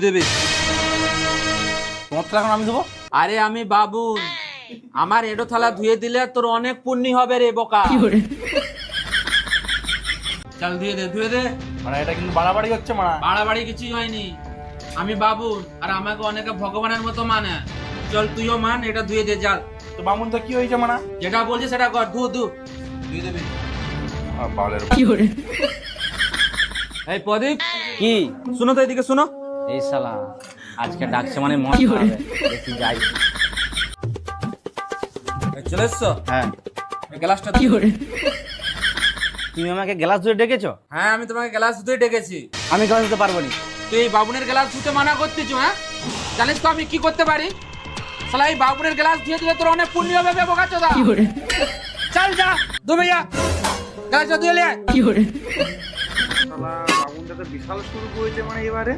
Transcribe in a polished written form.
দেবে। তোমারটা এখন আমি দেবো। আরে আমি বাবু, আমার এডো থালা ধুয়ে দিলে তোর অনেক পুণ্য হবে রে বোকা। চল ধুয়ে দে, ধুয়ে দে। মানে এটা কিন্তু বাড়াবাড়ি হচ্ছে মানা। বাড়াবাড়ি কিছুই হয়নি, আমি বাবু আর আমাকে অনেকে ভগবানের মতো মানে। চল তুইও মান, এটা ধুয়ে দে যা। তো বামুন তো কি হয়েছে মানা? যেটা বলছি সেটা কর, ধুয়ে দেবি। বালের এই প্রদীপ, কি শুনো তো, এদিকে শুনো। এই শালা আজকে ডাকছে মানে মজা হবে, দেখি যাই। এই চলে এসছো? হ্যাঁ, এই গ্লাসটা তুমি আমাকে গ্লাস ধুয়ে ডেকেছো? হ্যাঁ, আমি তোমাকে গ্লাস ধুয়ে ডেকেছি। আমি গ্লাস দিতে পারবো না। তুই এই বাবুনের গ্লাস ধুতে মানা করতেছ? হ্যাঁ, জানিস তো আমি কি করতে পারি? শালা এই বাবুনের গ্লাস ধুয়ে দিলে তোর অনেক পুণ্য হবে বে বোকাচোদা। চল যা, ধুবে যা, গ্লাসটা ধুয়ে লে আয়। বামুনটা তো বিশাল শুরু করেছে মানে এবারে।